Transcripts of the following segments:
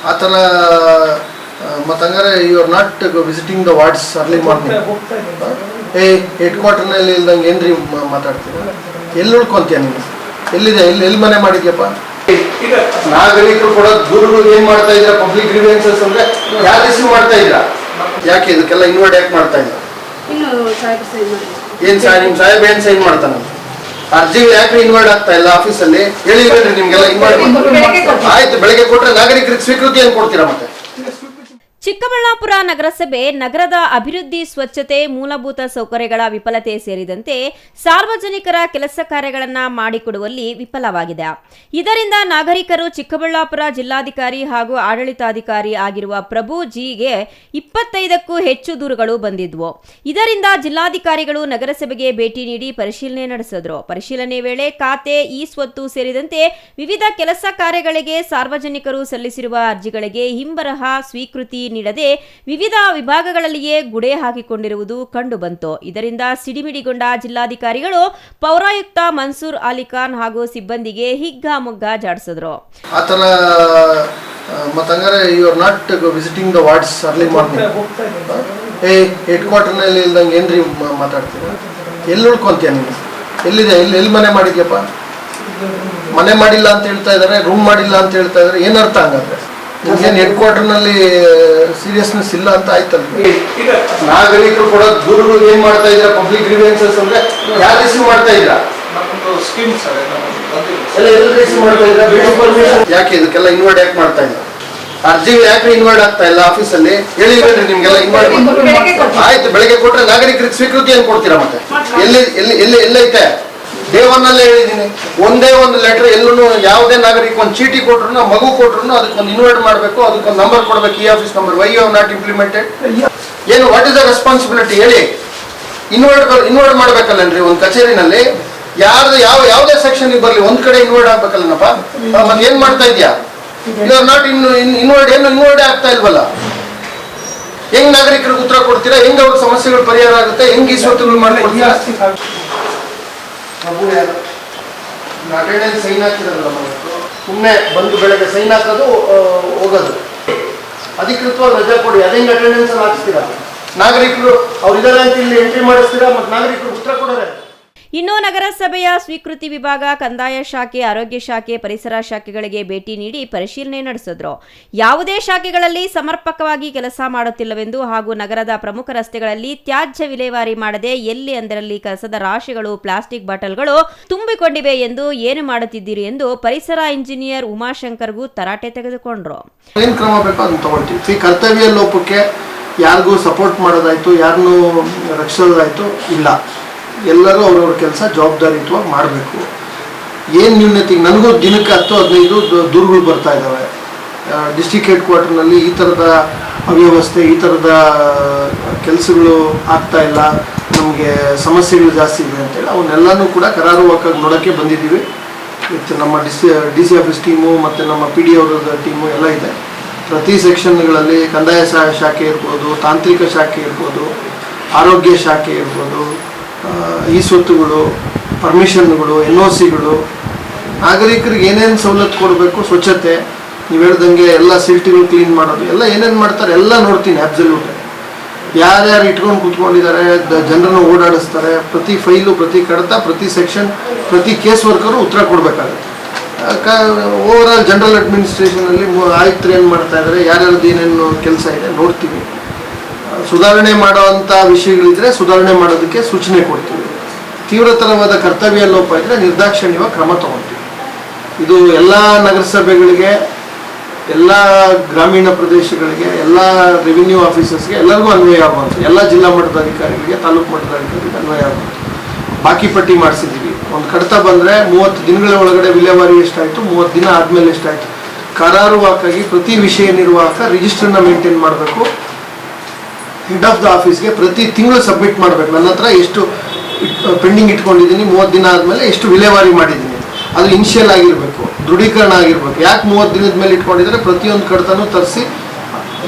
ಆ ಥರ ಮತ್ತು ಹಂಗಾರೆ you are not visiting the wards early morning. Head ಕ್ವಾರ್ಟರ್ನಲ್ಲಿ ಇಲ್ದಂಗೆ ಏನ್ರಿ ಮಾತಾಡ್ತೀರಾ? ಎಲ್ಲಿ ಉಳ್ಕೊಂತೀಯ ನೀನು? ಎಲ್ಲಿದೆ? ಎಲ್ಲಿ ಮನೆ ಮಾಡಿದ್ಯಪ್ಪ? ನಾಗರಿಕರು ಕೂಡ ದೂರುಗಳು ಏನು ಮಾಡ್ತಾ ಇದ್ದೀರಾ? ಪಬ್ಲಿಕ್ ಗ್ರೀವೆನ್ಸಸ್ ಅಂದರೆ ಯಾರು ರಿಸೀವ್ ಮಾಡ್ತಾ ಇದ್ದೀರಾ? ಯಾಕೆ ಇದಕ್ಕೆಲ್ಲ ಇನ್ವರ್ಟ್ ಯಾಕೆ ಮಾಡ್ತಾ ಇಲ್ಲ? ಏನು ನಿಮ್ಮ ಸಾಹೇಬ್ ಏನು ಸೈನ್ ಮಾಡ್ತಾನೆ? ಅರ್ಜಿ ಯಾಕೆ ಇನ್ವರ್ಟ್ ಆಗ್ತಾ ಇಲ್ಲ ಆಫೀಸಲ್ಲಿ? ಹೇಳಿದ್ರಿ ನಿಮ್ಗೆಲ್ಲ ಇನ್ವರ್ಟ್ ಆಯ್ತು. ಬೆಳಗ್ಗೆ ಕೊಟ್ಟರೆ ನಾಗರಿಕರಿಗೆ ಸ್ವೀಕೃತಿಯನ್ನು ಕೊಡ್ತೀರಾ ಮತ್ತೆ? ಚಿಕ್ಕಬಳ್ಳಾಪುರ ನಗರಸಭೆ ನಗರದ ಅಭಿವೃದ್ಧಿ, ಸ್ವಚ್ಛತೆ, ಮೂಲಭೂತ ಸೌಕರ್ಯಗಳ ವಿಫಲತೆ ಸೇರಿದಂತೆ ಸಾರ್ವಜನಿಕರ ಕೆಲಸ ಕಾರ್ಯಗಳನ್ನು ಮಾಡಿಕೊಡುವಲ್ಲಿ ವಿಫಲವಾಗಿದೆ. ಇದರಿಂದ ನಾಗರಿಕರು ಚಿಕ್ಕಬಳ್ಳಾಪುರ ಜಿಲ್ಲಾಧಿಕಾರಿ ಹಾಗೂ ಆಡಳಿತಾಧಿಕಾರಿ ಆಗಿರುವ ಪ್ರಭು ಜಿಗೆ 25ಕ್ಕೂ ಹೆಚ್ಚು ದೂರುಗಳು ಬಂದಿದ್ವು. ಇದರಿಂದ ಜಿಲ್ಲಾಧಿಕಾರಿಗಳು ನಗರಸಭೆಗೆ ಭೇಟಿ ನೀಡಿ ಪರಿಶೀಲನೆ ನಡೆಸಿದ್ರು. ಪರಿಶೀಲನೆ ವೇಳೆ ಖಾತೆ, ಇ ಸ್ವತ್ತು ಸೇರಿದಂತೆ ವಿವಿಧ ಕೆಲಸ ಕಾರ್ಯಗಳಿಗೆ ಸಾರ್ವಜನಿಕರು ಸಲ್ಲಿಸಿರುವ ಅರ್ಜಿಗಳಿಗೆ ಹಿಂಬರಹ ಸ್ವೀಕೃತಿ ನೀಡದೆ ವಿವಿಧ ವಿಭಾಗಗಳಲ್ಲಿಯೇ ಗುಡೆ ಹಾಕಿಕೊಂಡಿರುವುದು ಕಂಡುಬಂತು. ಇದರಿಂದ ಸಿಡಿಮಿಡಿಗೊಂಡ ಜಿಲ್ಲಾಧಿಕಾರಿಗಳು ಪೌರಾಯುಕ್ತ ಮನ್ಸೂರ್ ಅಲಿಖಾನ್ ಹಾಗೂ ಸಿಬ್ಬಂದಿಗೆ ಹಿಗ್ಗಾಮುಗ್ಗಾ ಜಾಡಿಸಿದ್ರು. ಆ ಥರ ಮತ್ತು ಹಂಗಾರೆ you are not visiting the wards early morning. Head ಕ್ವಾರ್ಟರ್ನಲ್ಲಿ ಇಲ್ದಂಗೆ ಏನ್ರಿ ಮಾತಾಡ್ತೀರಾ? ಎಲ್ಲಿ ಉಳ್ಕೊಂತೀಯ ನೀನು? ಎಲ್ಲಿದೆ? ಎಲ್ಲಿ ಮನೆ ಮಾಡಿದ್ಯಪ್ಪ? ಮನೆ ಮಾಡಿಲ್ಲ ಅಂತ ಹೇಳ್ತಾ ಇದ್ದಾರೆ, ರೂಮ್ ಮಾಡಿಲ್ಲ ಅಂತ ಹೇಳ್ತಾ ಇದ್ದಾರೆ. ಏನರ್ಥ ಹಂಗಾದ್ರೆ? ನಿಮ್ಗೇನು ಹೆಡ್ ಕ್ವಾರ್ಟರ್ನಲ್ಲಿ ಸೀರಿಯಸ್ನೆಸ್ ಇಲ್ಲ ಅಂತ ಆಯ್ತಲ್ಲ? ನಾಗರಿಕರು ಕೂಡ ದೂರುಗಳು ಏನು ಮಾಡ್ತಾ ಇದ್ದೀರಾ? ಪಬ್ಲಿಕ್ ಗ್ರೀವೆನ್ಸಸ್ ಅಂದರೆ ಯಾರು ರಿಸೀವ್ ಮಾಡ್ತಾ ಇದ್ದೀರಾ? ಯಾಕೆ ಇದಕ್ಕೆಲ್ಲ ಇನ್ವರ್ಟ್ ಯಾಕೆ ಮಾಡ್ತಾ ಇಲ್ಲ? ಅರ್ಜಿ ಯಾಕೆ ಇನ್ವರ್ಟ್ ಆಗ್ತಾ ಇಲ್ಲ ಆಫೀಸಲ್ಲಿ? ಹೇಳಿದ್ರಿ ನಿಮ್ಗೆಲ್ಲ ಇನ್ವರ್ಟ್ ಆಯ್ತು. ಬೆಳಗ್ಗೆ ಕೊಟ್ಟರೆ ನಾಗರಿಕರಿಗೆ ಸ್ವೀಕೃತಿಯನ್ನು ಕೊಡ್ತೀರಾ ಮತ್ತೆ? ಎಲ್ಲೈತೆ? ಡೇ 1 ಅಲ್ಲೇ ಹೇಳಿದ್ದೀನಿ. ಒಂದೇ ಒಂದು ಲೆಟರ್ ಎಲ್ಲೂ ಯಾವುದೇ ನಾಗರಿಕ ಒಂದು ಚೀಟಿ ಕೊಟ್ರು, ಮಗು ಕೊಟ್ರು ಅದಕ್ಕೊಂದು ಇನ್ವರ್ಟ್ ಮಾಡಬೇಕು, ಅದಕ್ಕೊಂದು ನಂಬರ್ ಕೊಡಬೇಕು, ಈ office number. Why you have not implemented? ಏನು ವಾಟ್ ಇಸ್ ದ ರೆಸ್ಪಾನ್ಸಿಬಿಲಿಟಿ ಹೇಳಿ? ಇನ್ವರ್ಟ್ ಮಾಡ್ಬೇಕಲ್ಲನ್ರಿ ಒಂದು ಕಚೇರಿನಲ್ಲಿ? ಯಾವುದೇ ಸೆಕ್ಷನ್ ಬರಲಿ ಒಂದ್ ಕಡೆ ಇನ್ವರ್ಟ್ ಆಗ್ಬೇಕಲ್ಲನಪ್ಪ. ಮತ್ತೆ ಏನ್ ಮಾಡ್ತಾ ಇದ್ಯಾ? ಯು ಆರ್ ನಾಟ್ ಇನ್ವರ್ಟ್ ಆಗ್ತಾ ಇಲ್ವಲ್ಲ? ಹೆಂಗ್ ನಾಗರಿಕರಿಗೆ ಉತ್ತರ ಕೊಡ್ತೀರಾ? ಹೆಂಗ್ ಅವ್ರ ಸಮಸ್ಯೆಗಳು ಪರಿಹಾರ ಆಗುತ್ತೆ? ಹೆಂಗ್ ಈ ಸ್ವತ್ತುಗಳು ಮಾಡ್ಕೊಡ್ತೀರಾ? ಅಟೆಂಡೆನ್ಸ್ ಸೈನ್ ಹಾಕಿರಲ್ಲ, ಸುಮ್ಮನೆ ಬಂದು ಬೆಳಗ್ಗೆ ಸೈನ್ ಹಾಕೋದು ಹೋಗೋದು. ಅಧಿಕೃತವಾಗಿ ರಜೆ ಕೊಡಿ. ಅದೇ ಅಟೆಂಡೆನ್ಸ್ ಅಲ್ಲಿ ಹಾಕ್ಸ್ತೀರಾ? ನಾಗರಿಕರು ಅವ್ರು ಇದಾರೆ ಅಂತ ಇಲ್ಲಿ ಎಂಟ್ರಿ ಮಾಡಿಸ್ತೀರಾ, ಮತ್ತೆ ನಾಗರಿಕರು ಉತ್ತರ ಕೊಡೋರೆ. ಇನ್ನು ನಗರಸಭೆಯ ಸ್ವೀಕೃತಿ ವಿಭಾಗ, ಕಂದಾಯ ಶಾಖೆ, ಆರೋಗ್ಯ ಶಾಖೆ, ಪರಿಸರ ಶಾಖೆಗಳಿಗೆ ಭೇಟಿ ನೀಡಿ ಪರಿಶೀಲನೆ ನಡೆಸಿದ್ರು. ಯಾವುದೇ ಶಾಖೆಗಳಲ್ಲಿ ಸಮರ್ಪಕವಾಗಿ ಕೆಲಸ ಮಾಡುತ್ತಿಲ್ಲವೆಂದು ಹಾಗೂ ನಗರದ ಪ್ರಮುಖ ರಸ್ತೆಗಳಲ್ಲಿ ತ್ಯಾಜ್ಯ ವಿಲೇವಾರಿ ಮಾಡದೆ ಎಲ್ಲಿ ಅಂದರಲ್ಲಿ ಕಸದ ರಾಶಿಗಳು, ಪ್ಲಾಸ್ಟಿಕ್ ಬಾಟಲ್ಗಳು ತುಂಬಿಕೊಂಡಿವೆ ಎಂದು ಏನು ಮಾಡುತ್ತಿದ್ದೀರಿ ಎಂದು ಪರಿಸರ ಇಂಜಿನಿಯರ್ ಉಮಾಶಂಕರ್ಗೂ ತರಾಟೆ ತೆಗೆದುಕೊಂಡ್ರು. ಏನು ಕ್ರಮ ಬೇಕೋ ಅದನ್ನು ತಗೊಳ್ತೀವಿ. ಕರ್ತವ್ಯ ಲೋಪಕ್ಕೆ ಯಾರಿಗೂ ಸಪೋರ್ಟ್ ಮಾಡೋದಾಯ್ತು, ಯಾರನ್ನೂ ರಕ್ಷಿಸೋದಾಯ್ತು ಇಲ್ಲ. ಎಲ್ಲರೂ ಅವ್ರವ್ರ ಕೆಲಸ ಜವಾಬ್ದಾರಿಯುತವಾಗಿ ಮಾಡಬೇಕು. ಏನು ನ್ಯೂನತೆ? ನನಗೂ ದಿನಕ್ಕೆ 10-15 ದೂರುಗಳು ಬರ್ತಾ ಇದ್ದಾವೆ. ಡಿಸ್ಟಿಕ್ ಹೆಡ್ ಕ್ವಾರ್ಟರ್ನಲ್ಲಿ ಈ ಥರದ ಅವ್ಯವಸ್ಥೆ, ಈ ಥರದ ಕೆಲಸಗಳು ಆಗ್ತಾ ಇಲ್ಲ, ನಮಗೆ ಸಮಸ್ಯೆಗಳು ಜಾಸ್ತಿ ಇದೆ ಅಂತೇಳಿ ಅವನ್ನೆಲ್ಲನೂ ಕೂಡ ಕರಾರುವಾಕ್ಕಾಗಿ ನೋಡೋಕ್ಕೆ ಬಂದಿದ್ದೀವಿ. ಇವತ್ತು ನಮ್ಮ ಡಿ ಸಿ ಆಫೀಸ್ ಟೀಮು ಮತ್ತು ನಮ್ಮ ಪಿ ಡಿ ಅವರದ ಟೀಮು ಎಲ್ಲ ಇದೆ. ಪ್ರತಿ ಸೆಕ್ಷನ್ಗಳಲ್ಲಿ ಕಂದಾಯ ಶಾಖೆ ಇರ್ಬೋದು, ತಾಂತ್ರಿಕ ಶಾಖೆ ಇರ್ಬೋದು, ಆರೋಗ್ಯ ಶಾಖೆ ಇರ್ಬೋದು, ಈ ಸ್ವತ್ತುಗಳು, ಪರ್ಮಿಷನ್ಗಳು, NOCಗಳು, ನಾಗರಿಕರಿಗೆ ಏನೇನು ಸವಲತ್ತು ಕೊಡಬೇಕು, ಸ್ವಚ್ಛತೆ, ನೀವು ಹೇಳ್ದಂಗೆ ಎಲ್ಲ ಸಿಲ್ಟ್ಗಳು ಕ್ಲೀನ್ ಮಾಡೋದು, ಎಲ್ಲ ಏನೇನು ಮಾಡ್ತಾರೆ ಎಲ್ಲ ನೋಡ್ತೀನಿ. ಅಬ್ಸಲ್ಯೂಟ್ ಯಾರ್ಯಾರು ಇಟ್ಕೊಂಡು ಕೂತ್ಕೊಂಡಿದ್ದಾರೆ, ಜನರನ್ನು ಓಡಾಡಿಸ್ತಾರೆ, ಪ್ರತಿ ಫೈಲು, ಪ್ರತಿ ಕಡತ, ಪ್ರತಿ ಸೆಕ್ಷನ್, ಪ್ರತಿ ಕೇಸ್ ವರ್ಕರು ಉತ್ತರ ಕೊಡಬೇಕಾಗುತ್ತೆ. ಓವರ್ ಆಲ್ ಜನರಲ್ ಅಡ್ಮಿನಿಸ್ಟ್ರೇಷನಲ್ಲಿ ಆಯುಕ್ತರು ಏನು ಮಾಡ್ತಾ ಇದ್ದಾರೆ, ಯಾರ್ಯಾರ್ದು ಏನೇನು ಕೆಲಸ ಇದೆ ನೋಡ್ತೀವಿ. ಸುಧಾರಣೆ ಮಾಡುವಂಥ ವಿಷಯಗಳಿದ್ರೆ ಸುಧಾರಣೆ ಮಾಡೋದಕ್ಕೆ ಸೂಚನೆ ಕೊಡ್ತೀವಿ. ತೀವ್ರತರವಾದ ಕರ್ತವ್ಯ ಲೋಪ ಇದ್ದರೆ ನಿರ್ದಾಕ್ಷಿಣ್ಯವಾಗಿ ಕ್ರಮ ತಗೊಳ್ತೀವಿ. ಇದು ಎಲ್ಲ ನಗರಸಭೆಗಳಿಗೆ, ಎಲ್ಲ ಗ್ರಾಮೀಣ ಪ್ರದೇಶಗಳಿಗೆ, ಎಲ್ಲ ರೆವಿನ್ಯೂ ಆಫೀಸರ್ಸ್ಗೆ ಎಲ್ಲರಿಗೂ ಅನ್ವಯ ಆಗುವಂಥ, ಎಲ್ಲ ಜಿಲ್ಲಾ ಮಟ್ಟದ ಅಧಿಕಾರಿಗಳಿಗೆ, ತಾಲೂಕು ಮಟ್ಟದ ಅಧಿಕಾರಿಗಳಿಗೆ ಅನ್ವಯ ಆಗುವಂಥ ಬಾಕಿ ಪಟ್ಟಿ ಮಾಡಿಸಿದ್ದೀವಿ. ಒಂದು ಕಡತ ಬಂದರೆ 30 ದಿನಗಳ ಒಳಗಡೆ ವಿಲೇವಾರಿ ಎಷ್ಟಾಯಿತು, 30 ದಿನ ಆದಮೇಲೆ ಎಷ್ಟಾಯಿತು, ಕರಾರುವಾಕ್ಕಾಗಿ ಪ್ರತಿ ವಿಷಯ ನಿರ್ವಾಹಕ ರಿಜಿಸ್ಟರ್ನ ಮೇಂಟೈನ್ ಮಾಡಬೇಕು. ಹೆಡ್ ಆಫ್ ದ ಆಫೀಸ್ಗೆ ಪ್ರತಿ ತಿಂಗಳು ಸಬ್ಮಿಟ್ ಮಾಡಬೇಕು. ನನ್ನ ಹತ್ರ ಎಷ್ಟು ಪೆಂಡಿಂಗ್ ಇಟ್ಕೊಂಡಿದ್ದೀನಿ, 30 ದಿನ ಆದಮೇಲೆ ಎಷ್ಟು ವಿಲೇವಾರಿ ಮಾಡಿದ್ದೀನಿ, ಅದು ಇನಿಷಿಯಲ್ ಆಗಿರಬೇಕು, ದೃಢೀಕರಣ ಆಗಿರಬೇಕು. ಯಾಕೆ 30 ದಿನದ ಮೇಲೆ ಇಟ್ಕೊಂಡಿದ್ದಾರೆ? ಪ್ರತಿಯೊಂದು ಕಡತನೂ ತರಿಸಿ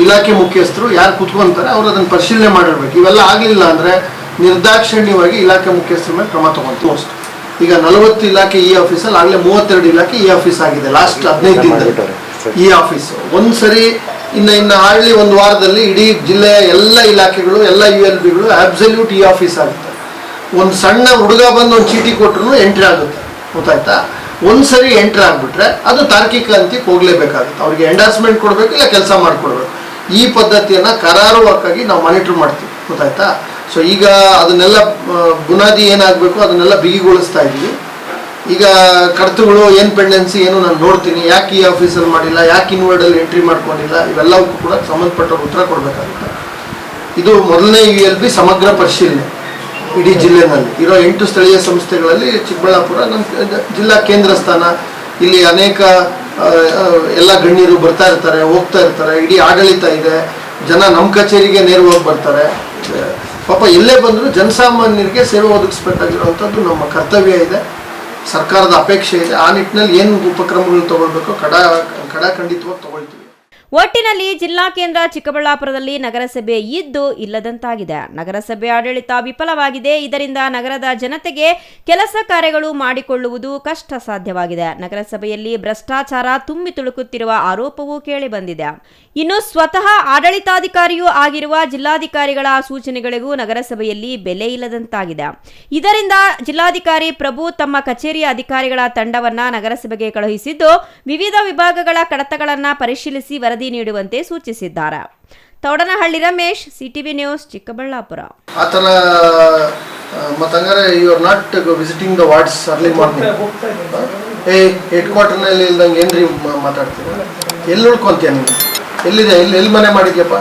ಇಲಾಖೆ ಮುಖ್ಯಸ್ಥರು ಯಾರು ಕುತ್ಕೊಂತಾರೆ ಅವರು ಅದನ್ನು ಪರಿಶೀಲನೆ ಮಾಡಿರ್ಬೇಕು. ಇವೆಲ್ಲ ಆಗಲಿಲ್ಲ ಅಂದರೆ ನಿರ್ದಾಕ್ಷಿಣ್ಯವಾಗಿ ಇಲಾಖೆ ಮುಖ್ಯಸ್ಥರ ಮೇಲೆ ಕ್ರಮ ತಗೊಳ್ತೀವಿ. ಅಷ್ಟು ಈಗ 40 ಇಲಾಖೆ ಈ ಆಫೀಸಲ್ಲಿ ಆಗಲೇ 32 ಇಲಾಖೆ ಈ ಆಫೀಸ್ ಆಗಿದೆ ಲಾಸ್ಟ್ 15 ದಿನದಲ್ಲಿ. ಈ ಆಫೀಸು ಒಂದ್ಸರಿ ಇನ್ನು ಹಾರ್ಡ್ಲಿ ಒಂದು ವಾರದಲ್ಲಿ ಇಡೀ ಜಿಲ್ಲೆಯ ಎಲ್ಲ ಇಲಾಖೆಗಳು ಎಲ್ಲ ULBಗಳು ಅಬ್ಸಲ್ಯೂಟ್ ಈ ಆಫೀಸ್ ಆಗುತ್ತೆ. ಒಂದು ಸಣ್ಣ ಹುಡುಗ ಬಂದು ಒಂದು ಚೀಟಿ ಕೊಟ್ಟರು ಎಂಟ್ರಿ ಆಗುತ್ತೆ, ಗೊತ್ತಾಯ್ತಾ? ಒಂದ್ಸರಿ ಎಂಟ್ರಿ ಆಗಿಬಿಟ್ರೆ ಅದು ತಾರ್ಕಿಕ ಅಂತಿಗೆ ಹೋಗ್ಲೇಬೇಕಾಗುತ್ತೆ. ಅವ್ರಿಗೆ ಎಂಡಾರ್ಸ್ಮೆಂಟ್ ಕೊಡಬೇಕು, ಇಲ್ಲ ಕೆಲಸ ಮಾಡಿಕೊಡ್ಬೇಕು. ಈ ಪದ್ಧತಿಯನ್ನು ಕರಾರುವಕ್ಕಾಗಿ ನಾವು ಮಾನಿಟರ್ ಮಾಡ್ತೀವಿ, ಗೊತ್ತಾಯ್ತಾ? ಸೊ ಈಗ ಅದನ್ನೆಲ್ಲ ಬುನಾದಿ ಏನಾಗಬೇಕು ಅದನ್ನೆಲ್ಲ ಬಿಗಿಗೊಳಿಸ್ತಾ ಇದ್ವಿ. ಈಗ ಕರ್ತುಗಳು ಏನು ಪೆಂಡೆನ್ಸಿ ಏನು ನಾನು ನೋಡ್ತೀನಿ, ಯಾಕೆ ಈ ಆಫೀಸಲ್ಲಿ ಮಾಡಿಲ್ಲ, ಯಾಕೆ ಇನ್ವರ್ಡಲ್ಲಿ ಎಂಟ್ರಿ ಮಾಡ್ಕೊಂಡಿಲ್ಲ, ಇವೆಲ್ಲವಕ್ಕೂ ಕೂಡ ಸಂಬಂಧಪಟ್ಟವ್ರು ಉತ್ತರ ಕೊಡಬೇಕಾಗುತ್ತೆ. ಇದು ಮೊದಲನೇ ULB ಸಮಗ್ರ ಪರಿಶೀಲನೆ ಇಡೀ ಜಿಲ್ಲೆನಲ್ಲಿ ಇರೋ 8 ಸ್ಥಳೀಯ ಸಂಸ್ಥೆಗಳಲ್ಲಿ. ಚಿಕ್ಕಬಳ್ಳಾಪುರ ನಮ್ಮ ಜಿಲ್ಲಾ ಕೇಂದ್ರ ಸ್ಥಾನ. ಇಲ್ಲಿ ಅನೇಕ ಎಲ್ಲ ಗಣ್ಯರು ಬರ್ತಾ ಇರ್ತಾರೆ, ಹೋಗ್ತಾ ಇರ್ತಾರೆ, ಇಡೀ ಆಡಳಿತ ಇದೆ, ಜನ ನಮ್ಮ ಕಚೇರಿಗೆ ನೇರವಾಗಿ ಬರ್ತಾರೆ. ಪಾಪ ಎಲ್ಲೇ ಬಂದರೂ ಜನಸಾಮಾನ್ಯರಿಗೆ ಸೇವೆ ಒದಗಿಸ್ಬೇಕಾಗಿರುವಂಥದ್ದು ನಮ್ಮ ಕರ್ತವ್ಯ ಇದೆ, ಸರ್ಕಾರದ ಅಪೇಕ್ಷೆ ಇದೆ. ಆ ನಿಟ್ಟಿನಲ್ಲಿ ಏನು ಉಪಕ್ರಮಗಳು ತಗೊಳ್ಬೇಕು ಖಂಡಿತವಾಗಿ ತಗೊಳ್ತೀವಿ. ಒಟ್ಟಿನಲ್ಲಿ ಜಿಲ್ಲಾ ಕೇಂದ್ರ ಚಿಕ್ಕಬಳ್ಳಾಪುರದಲ್ಲಿ ನಗರಸಭೆ ಇದ್ದು ಇಲ್ಲದಂತಾಗಿದೆ. ನಗರಸಭೆ ಆಡಳಿತ ವಿಫಲವಾಗಿದೆ. ಇದರಿಂದ ನಗರದ ಜನತೆಗೆ ಕೆಲಸ ಕಾರ್ಯಗಳು ಮಾಡಿಕೊಳ್ಳುವುದು ಕಷ್ಟ ಸಾಧ್ಯವಾಗಿದೆ. ನಗರಸಭೆಯಲ್ಲಿ ಭ್ರಷ್ಟಾಚಾರ ತುಂಬಿ ತುಳುಕುತ್ತಿರುವ ಆರೋಪವೂ ಕೇಳಿಬಂದಿದೆ. ಇನ್ನು ಸ್ವತಃ ಆಡಳಿತಾಧಿಕಾರಿಯೂ ಆಗಿರುವ ಜಿಲ್ಲಾಧಿಕಾರಿಗಳ ಸೂಚನೆಗಳಿಗೂ ನಗರಸಭೆಯಲ್ಲಿ ಬೆಲೆ ಇಲ್ಲದಂತಾಗಿದೆ. ಇದರಿಂದ ಜಿಲ್ಲಾಧಿಕಾರಿ ಪ್ರಭು ತಮ್ಮ ಕಚೇರಿಯ ಅಧಿಕಾರಿಗಳ ತಂಡವನ್ನ ನಗರಸಭೆಗೆ ಕಳುಹಿಸಿದ್ದು ವಿವಿಧ ವಿಭಾಗಗಳ ಕಡತಗಳನ್ನು ಪರಿಶೀಲಿಸಿ ವರದಿ ನೀಡುವಂತೆ ಸೂಚಿಸಿದ್ದಾರೆ. Taudanahalli Ramesh, CTV news, Chikkaballapur. ಆತರ ಮತ್ತಂಗಾರೆ you are not visiting the wards early morning. Head ಕ್ವಾರ್ಟರ್ನಲ್ಲಿ ಇಲ್ದಂಗೆ ಏನ್ರಿ ಮಾತಾಡ್ತೀರಾ? ಎಲ್ಲಿ ಉಳ್ಕೊಂತೀಯ ನೀನು? ಎಲ್ಲಿದೆ? ಎಲ್ಲಿ ಮನೆ ಮಾಡಿದ್ಯಪ್ಪ?